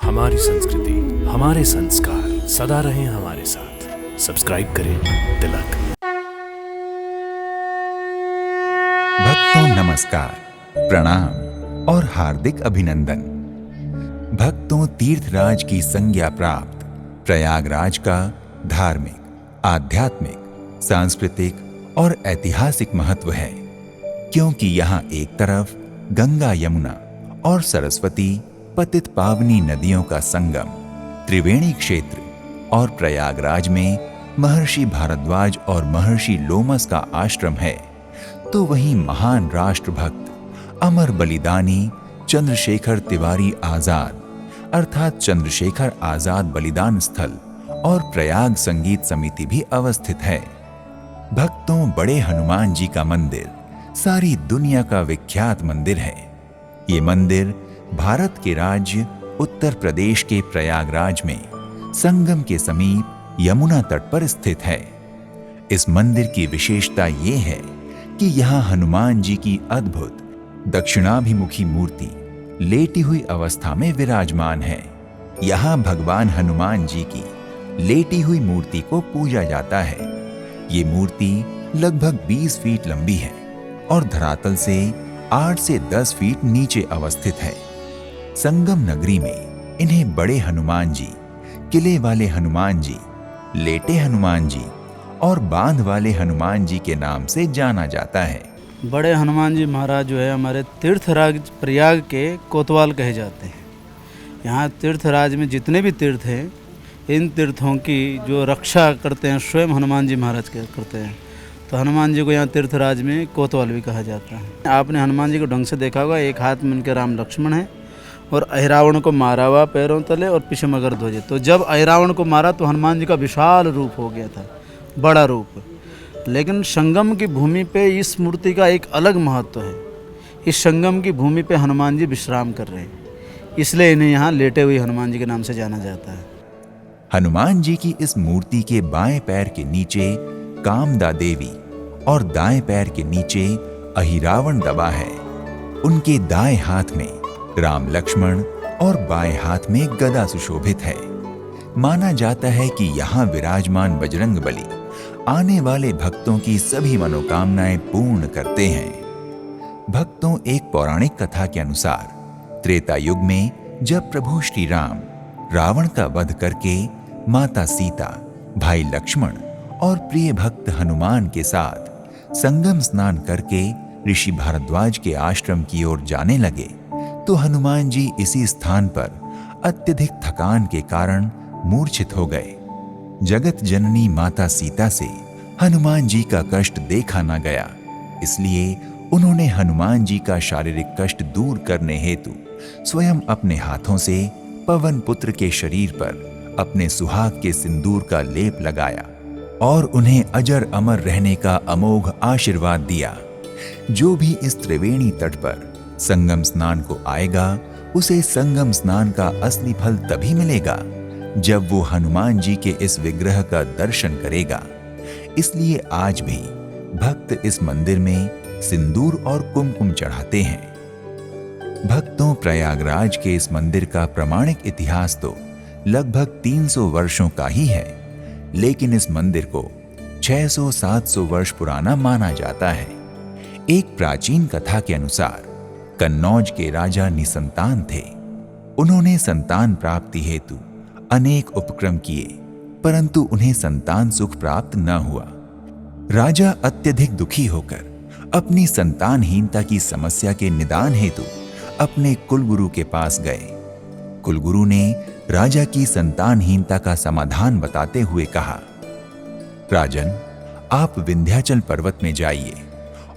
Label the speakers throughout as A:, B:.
A: हमारी संस्कृति, हमारे संस्कार सदा रहें हमारे साथ। सब्सक्राइब करें तिलक।
B: भक्तों नमस्कार, प्रणाम और हार्दिक अभिनंदन। भक्तों, तीर्थराज की संज्ञा प्राप्त प्रयागराज का धार्मिक, आध्यात्मिक, सांस्कृतिक और ऐतिहासिक महत्व है, क्योंकि यहाँ एक तरफ गंगा, यमुना और सरस्वती पतित पावनी नदियों का संगम त्रिवेणी क्षेत्र और प्रयागराज में महर्षि भारद्वाज और महर्षि लोमस का आश्रम है, तो वहीं महान राष्ट्रभक्त अमर बलिदानी चंद्रशेखर तिवारी आजाद अर्थात चंद्रशेखर आजाद बलिदान स्थल और प्रयाग संगीत समिति भी अवस्थित है। भक्तों, बड़े हनुमान जी का मंदिर सारी दुनिया का विख्यात मंदिर है। ये मंदिर भारत के राज्य उत्तर प्रदेश के प्रयागराज में संगम के समीप यमुना तट पर स्थित है। इस मंदिर की विशेषता ये है कि यहाँ हनुमान जी की अद्भुत दक्षिणाभिमुखी मूर्ति लेटी हुई अवस्था में विराजमान है। यहाँ भगवान हनुमान जी की लेटी हुई मूर्ति को पूजा जाता है। ये मूर्ति लगभग 20 फीट लंबी है और धरातल से 8 से 10 फीट नीचे अवस्थित है। संगम नगरी में इन्हें बड़े हनुमान जी, किले वाले हनुमान जी, लेटे हनुमान जी और बांध वाले हनुमान जी के नाम से जाना जाता है।
C: बड़े हनुमान जी महाराज जो है हमारे तीर्थराज प्रयाग के कोतवाल कहे जाते हैं। यहाँ तीर्थराज में जितने भी तीर्थ हैं, इन तीर्थों की जो रक्षा करते हैं स्वयं हनुमान जी महाराज करते हैं। तो हनुमान जी को यहाँ तीर्थराज में कोतवाल भी कहा जाता है। आपने हनुमान जी को ढंग से देखा होगा, एक हाथ में उनके राम लक्ष्मण है और अहिरावण को मारा हुआ पैरों तले और पीछे मगर ध्वज। तो जब अहिरावण को मारा तो हनुमान जी का विशाल रूप हो गया था, बड़ा रूप। लेकिन संगम की भूमि पे इस मूर्ति का एक अलग महत्व है। इस संगम की भूमि पे हनुमान जी विश्राम कर रहे हैं, इसलिए इन्हें यहाँ लेटे हुए हनुमान जी के नाम से जाना जाता है।
B: हनुमान जी की इस मूर्ति के बाएं पैर के नीचे कामदा देवी और दाएं पैर के नीचे अहिरावण दबा है। उनके दाएं हाथ में राम लक्ष्मण और बाएं हाथ में गदा सुशोभित है। माना जाता है कि यहाँ विराजमान बजरंग बली आने वाले भक्तों की सभी मनोकामनाएं पूर्ण करते हैं। भक्तों, एक पौराणिक कथा के अनुसार त्रेता युग में जब प्रभु श्री राम रावण का वध करके माता सीता, भाई लक्ष्मण और प्रिय भक्त हनुमान के साथ संगम स्नान करके ऋषि भारद्वाज के आश्रम की ओर जाने लगे, तो हनुमान जी इसी स्थान पर अत्यधिक थकान के कारण मूर्छित हो गए। जगत जननी माता सीता से हनुमान जी का कष्ट देखा न गया, इसलिए उन्होंने हनुमान जी का शारीरिक कष्ट दूर करने हेतु स्वयं अपने हाथों से पवन पुत्र के शरीर पर अपने सुहाग के सिंदूर का लेप लगाया और उन्हें अजर अमर रहने का अमोघ आशीर्वाद दिया। जो भी इस त्रिवेणी तट पर संगम स्नान को आएगा, उसे संगम स्नान का असली फल तभी मिलेगा जब वो हनुमान जी के इस विग्रह का दर्शन करेगा। इसलिए आज भी भक्त इस मंदिर में सिंदूर और कुमकुम चढ़ाते हैं। भक्तों, प्रयागराज के इस मंदिर का प्रामाणिक इतिहास तो लगभग 300 वर्षों का ही है, लेकिन इस मंदिर को 600-700 वर्ष पुराना माना जाता है। एक प्राचीन कथा के अनुसार कन्नौज के राजा निसंतान थे। उन्होंने संतान प्राप्ति हेतु अनेक उपक्रम किए, परंतु उन्हें संतान सुख प्राप्त न हुआ। राजा अत्यधिक दुखी होकर अपनी संतानहीनता की समस्या के निदान हेतु अपने कुलगुरु के पास गए। कुलगुरु ने राजा की संतानहीनता का समाधान बताते हुए कहा, राजन, आप विंध्याचल पर्वत में जाइए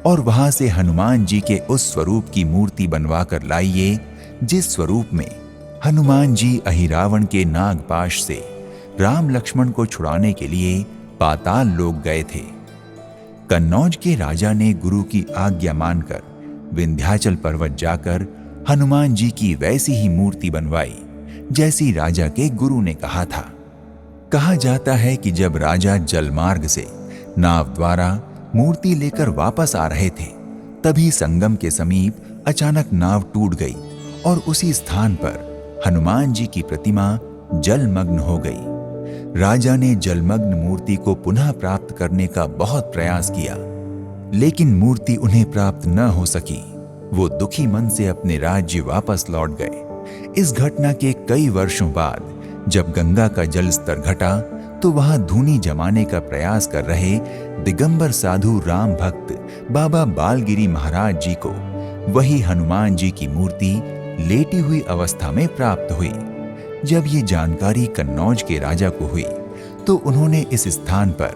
B: और वहां से हनुमान जी के उस स्वरूप की मूर्ति बनवा कर लाइए जिस स्वरूप में हनुमान जी अहिरावण के नागपाश से राम लक्ष्मण को छुड़ाने के लिए पाताल लोक गए थे। कन्नौज के राजा ने गुरु की आज्ञा मानकर विंध्याचल पर्वत जाकर हनुमान जी की वैसी ही मूर्ति बनवाई जैसी राजा के गुरु ने कहा था। कहा जाता है कि जब राजा जलमार्ग से नाव द्वारा मूर्ति लेकर वापस आ रहे थे, तभी संगम के समीप अचानक नाव टूट गई और उसी स्थान पर हनुमान जी की प्रतिमा जलमग्न हो गई। राजा ने जलमग्न मूर्ति को पुनः प्राप्त करने का बहुत प्रयास किया, लेकिन मूर्ति उन्हें प्राप्त न हो सकी। वो दुखी मन से अपने राज्य वापस लौट गए। इस घटना के कई वर्षों बाद जब गंगा का जल स्तर घटा तो वहां धूनी जमाने का प्रयास कर रहे दिगंबर साधु राम भक्त बाबा बालगिरी महाराज जी को वही हनुमान जी की मूर्ति लेटी हुई अवस्था में प्राप्त हुई। जब ये जानकारी कन्नौज के राजा को हुई तो उन्होंने इस स्थान पर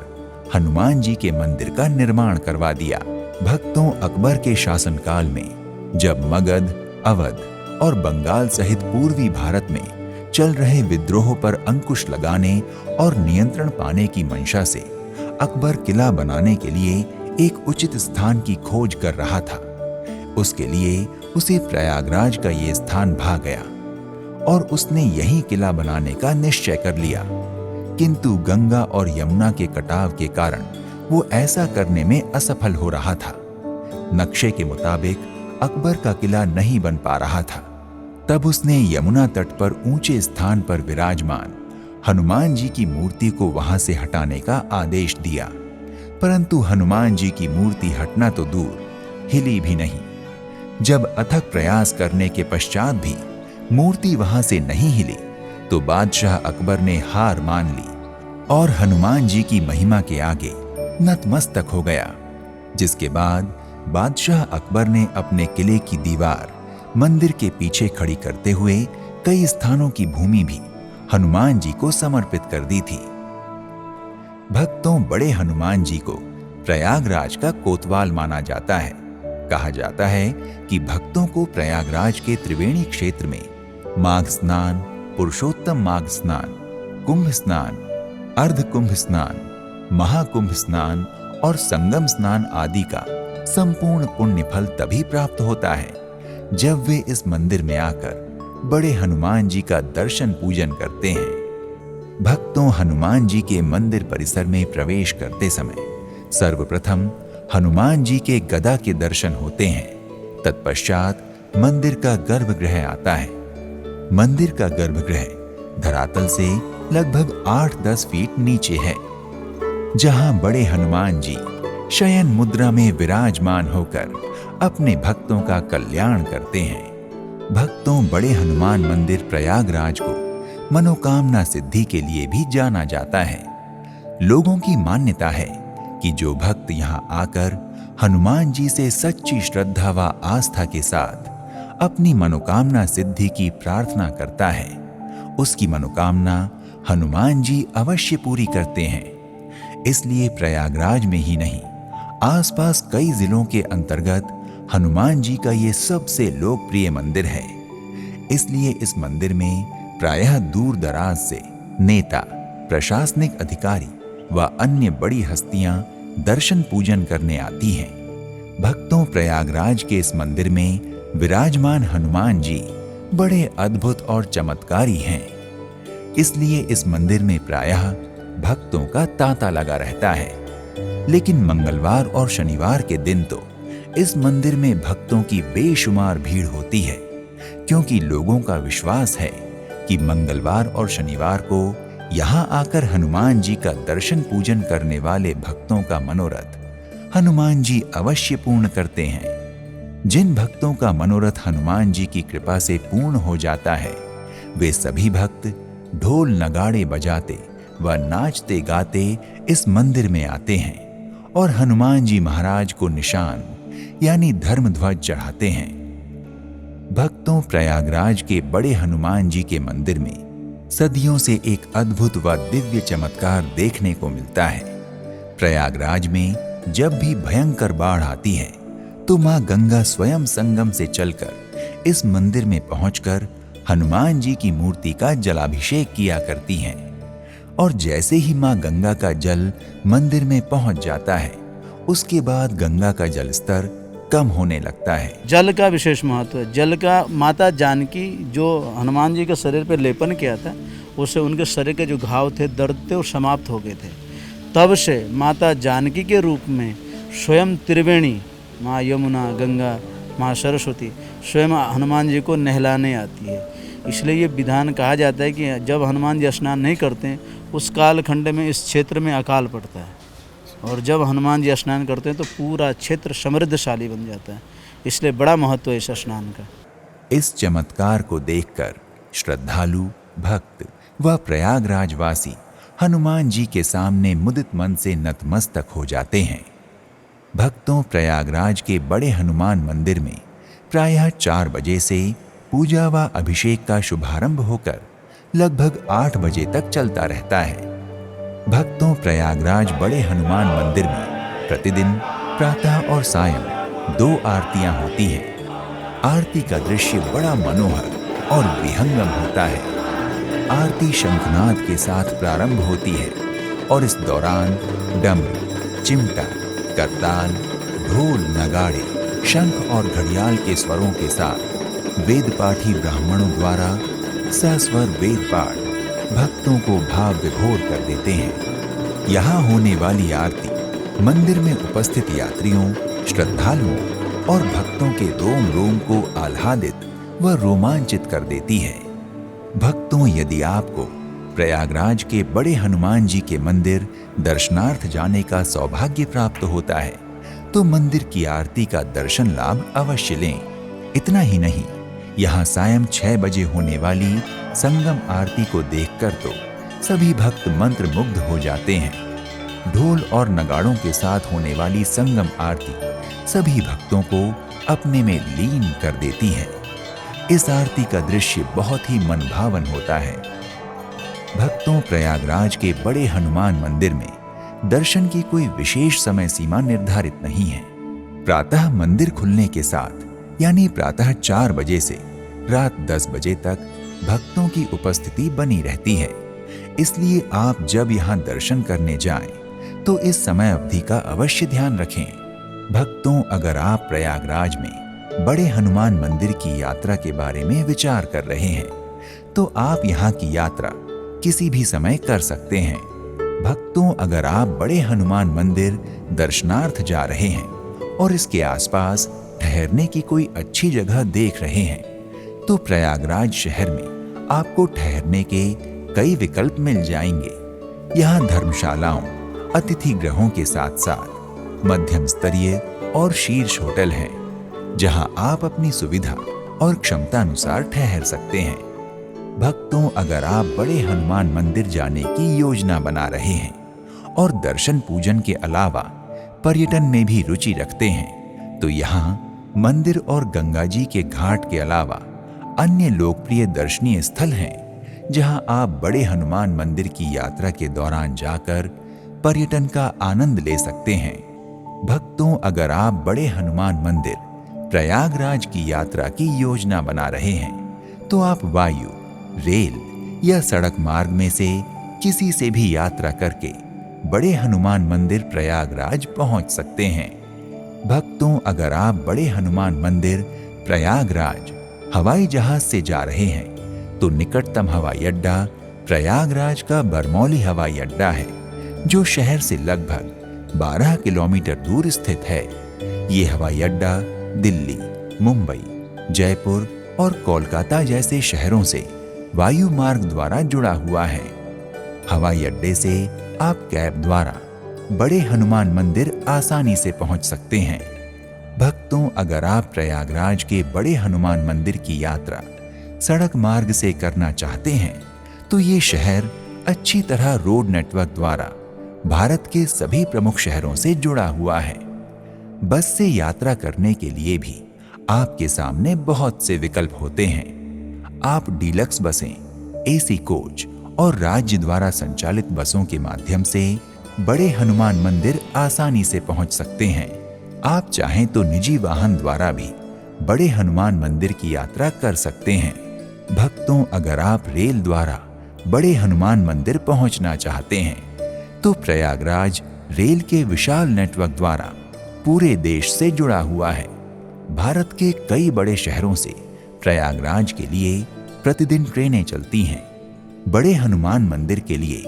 B: हनुमान जी के मंदिर का निर्माण करवा दिया। भक्तों, अकबर के शासनकाल में जब मगध, अवध और बंगाल सहित पूर्वी भारत में चल रहे विद्रोह पर अंकुश लगाने और नियंत्रण पाने की मंशा से अकबर किला बनाने के लिए एक उचित स्थान की खोज कर रहा था। उसके लिए उसे प्रयागराज का ये स्थान भा गया और उसने यही किला बनाने का निश्चय कर लिया। किंतु गंगा और यमुना के कटाव के कारण वो ऐसा करने में असफल हो रहा था। नक्शे के मुताबिक अकबर का किला नहीं बन पा रहा था। तब उसने यमुना तट पर ऊंचे स्थान पर विराजमान हनुमान जी की मूर्ति को वहां से हटाने का आदेश दिया, परंतु हनुमान जी की मूर्ति हटना तो दूर, हिली भी नहीं। जब अथक प्रयास करने के पश्चात भी मूर्ति वहां से नहीं हिली तो बादशाह अकबर ने हार मान ली और हनुमान जी की महिमा के आगे नतमस्तक हो गया। जिसके बाद बादशाह अकबर ने अपने किले की दीवार मंदिर के पीछे खड़ी करते हुए कई स्थानों की भूमि भी हनुमान जी को समर्पित कर दी थी। भक्तों, बड़े हनुमान जी को प्रयागराज का कोतवाल माना जाता है। कहा जाता है कि भक्तों को प्रयागराज के त्रिवेणी क्षेत्र में माघ स्नान, पुरुषोत्तम माघ स्नान, कुंभ स्नान, अर्ध कुंभ स्नान, महाकुंभ स्नान और संगम स्नान आदि का संपूर्ण पुण्य फल तभी प्राप्त होता है जब वे इस मंदिर में आकर बड़े हनुमान जी का दर्शन पूजन करते हैं। भक्तों, हनुमान जी के मंदिर परिसर में प्रवेश करते समय सर्वप्रथम हनुमान जी के गदा के दर्शन होते हैं। तत्पश्चात मंदिर का गर्भगृह आता है। मंदिर का गर्भगृह धरातल से लगभग 8-10 फीट नीचे है, जहां बड़े हनुमान जी शयन मुद्रा में विराजमान होकर अपने भक्तों का कल्याण करते हैं। भक्तों, बड़े हनुमान मंदिर प्रयागराज को मनोकामना सिद्धि के लिए भी जाना जाता है। लोगों की मान्यता है कि जो भक्त यहां आकर हनुमान जी से सच्ची श्रद्धा व आस्था के साथ अपनी मनोकामना सिद्धि की प्रार्थना करता है, उसकी मनोकामना हनुमान जी अवश्य पूरी करते हैं। इसलिए प्रयागराज में ही नहीं, आसपास कई जिलों के अंतर्गत हनुमान जी का ये सबसे लोकप्रिय मंदिर है। इसलिए इस मंदिर में प्रायः दूर दराज से नेता, प्रशासनिक अधिकारी व अन्य बड़ी हस्तियां दर्शन पूजन करने आती हैं। भक्तों, प्रयागराज के इस मंदिर में विराजमान हनुमान जी बड़े अद्भुत और चमत्कारी हैं। इसलिए इस मंदिर में प्रायः भक्तों का तांता लगा रहता है। लेकिन मंगलवार और शनिवार के दिन तो इस मंदिर में भक्तों की बेशुमार भीड़ होती है, क्योंकि लोगों का विश्वास है कि मंगलवार और शनिवार को यहाँ आकर हनुमान जी का दर्शन पूजन करने वाले भक्तों का मनोरथ हनुमान जी अवश्य पूर्ण करते हैं। जिन भक्तों का मनोरथ हनुमान जी की कृपा से पूर्ण हो जाता है, वे सभी भक्त ढोल नगाड़े बजाते व नाचते गाते इस मंदिर में आते हैं और हनुमान जी महाराज को निशान यानी धर्म ध्वज चढ़ाते हैं। भक्तों, प्रयागराज के बड़े हनुमान जी के मंदिर में सदियों से एक अद्भुत व दिव्य चमत्कार देखने को मिलता है। प्रयागराज में जब भी भयंकर बाढ़ आती है तो मां गंगा स्वयं संगम से चलकर इस मंदिर में पहुंचकर हनुमान जी की मूर्ति का जलाभिषेक किया करती हैं। और जैसे ही मां गंगा का जल मंदिर में पहुंच जाता है, उसके बाद गंगा का जल स्तर कम होने लगता है।
C: जल का विशेष महत्व है। जल का माता जानकी जो हनुमान जी के शरीर पर लेपन किया था, उससे उनके शरीर के जो घाव थे, दर्द थे, वो समाप्त हो गए थे। तब से माता जानकी के रूप में स्वयं त्रिवेणी, माँ यमुना, गंगा, माँ सरस्वती स्वयं हनुमान जी को नहलाने आती है। इसलिए ये विधान कहा जाता है कि जब हनुमान जी स्नान नहीं करते हैं उस कालखंड में इस क्षेत्र में अकाल पड़ता है, और जब हनुमान जी स्नान करते हैं तो पूरा क्षेत्र समृद्धशाली बन जाता है। इसलिए बड़ा महत्व है इस स्नान का।
B: इस चमत्कार को देखकर श्रद्धालु, भक्त व प्रयागराज वासी हनुमान जी के सामने मुदित मन से नतमस्तक हो जाते हैं। भक्तों, प्रयागराज के बड़े हनुमान मंदिर में प्रायः 4 बजे से पूजा व अभिषेक का शुभारंभ होकर लगभग 8 बजे तक चलता रहता है। भक्तों, प्रयागराज बड़े हनुमान मंदिर में प्रतिदिन प्रातः और सायं 2 आरतियां होती हैं। आरती का दृश्य बड़ा मनोहर और विहंगम होता है। आरती शंखनाद के साथ प्रारंभ होती है और इस दौरान डमरू, चिमटा, करताल, ढोल, नगाड़े, शंख और घड़ियाल के स्वरों के साथ वेदपाठी ब्राह्मणों द्वारा सस्वर वेद पाठ भक्तों को भाव विभोर कर देते हैं। यहाँ होने वाली आरती मंदिर में उपस्थित यात्रियों, श्रद्धालुओं और भक्तों के रोम रोम को आह्लादित व रोमांचित कर देती है। भक्तों, यदि आपको प्रयागराज के बड़े हनुमान जी के मंदिर दर्शनार्थ जाने का सौभाग्य प्राप्त होता है तो मंदिर की आरती का दर्शन लाभ अवश्य लें। इतना ही नहीं, यहाँ सायं 6 बजे होने वाली संगम आरती को देखकर तो सभी भक्त मंत्र मुग्ध हो जाते हैं। ढोल और नगाड़ों के साथ होने वाली संगम आरती सभी भक्तों को अपने में लीन कर देती है। इस आरती का दृश्य बहुत ही मनभावन होता है। भक्तों, प्रयागराज के बड़े हनुमान मंदिर में दर्शन की कोई विशेष समय सीमा निर्धारित नहीं है। प्रातः मंदिर खुलने के साथ यानी प्रातः 4 बजे से रात 10 बजे तक भक्तों की उपस्थिति बनी रहती है। इसलिए आप जब यहाँ दर्शन करने जाएं तो इस समय अवधि का अवश्य ध्यान रखें। भक्तों, अगर आप प्रयागराज में बड़े हनुमान मंदिर की यात्रा के बारे में विचार कर रहे हैं तो आप यहाँ की यात्रा किसी भी समय कर सकते हैं। भक्तों, अगर आप बड़े हनुमान मंदिर दर्शनार्थ जा रहे हैं और इसके आसपास ठहरने की कोई अच्छी जगह देख रहे हैं तो प्रयागराज शहर में आपको ठहरने के कई विकल्प मिल जाएंगे। यहाँ धर्मशालाओं, अतिथि गृहों के साथ साथ मध्यम स्तरीय और शीर्ष होटल हैं जहाँ आप अपनी सुविधा और क्षमता अनुसार ठहर सकते हैं। भक्तों, अगर आप बड़े हनुमान मंदिर जाने की योजना बना रहे हैं और दर्शन पूजन के अलावा पर्यटन में भी रुचि रखते हैं तो यहाँ मंदिर और गंगा जी के घाट के अलावा अन्य लोकप्रिय दर्शनीय स्थल हैं जहाँ आप बड़े हनुमान मंदिर की यात्रा के दौरान जाकर पर्यटन का आनंद ले सकते हैं। भक्तों, अगर आप बड़े हनुमान मंदिर प्रयागराज की यात्रा की योजना बना रहे हैं तो आप वायु, रेल या सड़क मार्ग में से किसी से भी यात्रा करके बड़े हनुमान मंदिर प्रयागराज पहुंच सकते हैं। भक्तों, अगर आप बड़े हनुमान मंदिर प्रयागराज हवाई जहाज से जा रहे हैं तो निकटतम हवाई अड्डा प्रयागराज का बरमौली हवाई अड्डा है जो शहर से लगभग 12 किलोमीटर दूर स्थित है। ये हवाई अड्डा दिल्ली, मुंबई, जयपुर और कोलकाता जैसे शहरों से वायु मार्ग द्वारा जुड़ा हुआ है। हवाई अड्डे से आप कैब द्वारा बड़े हनुमान मंदिर आसानी से पहुंच सकते हैं। भक्तों, अगर आप प्रयागराज के बड़े हनुमान मंदिर की यात्रा सड़क मार्ग से करना चाहते हैं तो ये शहर अच्छी तरह रोड नेटवर्क द्वारा भारत के सभी प्रमुख शहरों से जुड़ा हुआ है। बस से यात्रा करने के लिए भी आपके सामने बहुत से विकल्प होते हैं। आप डीलक्स बसें, एसी कोच और राज्य द्वारा संचालित बसों के माध्यम से बड़े हनुमान मंदिर आसानी से पहुंच सकते हैं। आप चाहें तो निजी वाहन द्वारा भी बड़े हनुमान मंदिर की यात्रा कर सकते हैं। भक्तों, अगर आप रेल द्वारा बड़े हनुमान मंदिर पहुंचना चाहते हैं तो प्रयागराज रेल के विशाल नेटवर्क द्वारा पूरे देश से जुड़ा हुआ है। भारत के कई बड़े शहरों से प्रयागराज के लिए प्रतिदिन ट्रेनें चलती हैं। बड़े हनुमान मंदिर के लिए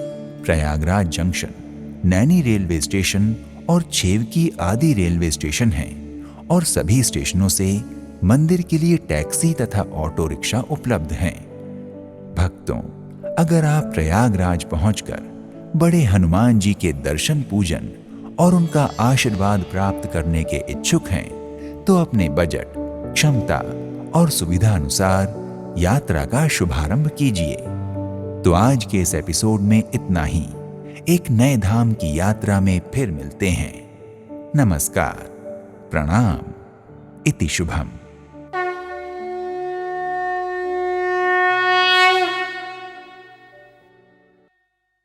B: Prayagraj junction, Naini railway station और छेवकी आदि रेलवे स्टेशन हैं और सभी स्टेशनों से मंदिर के लिए टैक्सी तथा ऑटो रिक्शा उपलब्ध हैं। भक्तों, अगर आप प्रयागराज पहुंचकर बड़े हनुमान जी के दर्शन पूजन और उनका आशीर्वाद प्राप्त करने के इच्छुक हैं, तो अपने बजट, क्षमता और सुविधा अनुसार यात्रा का शुभारंभ कीजिए। तो आज के इस एपिसोड में इतना ही। एक नए धाम की यात्रा में फिर मिलते हैं। नमस्कार, प्रणाम, इति शुभम।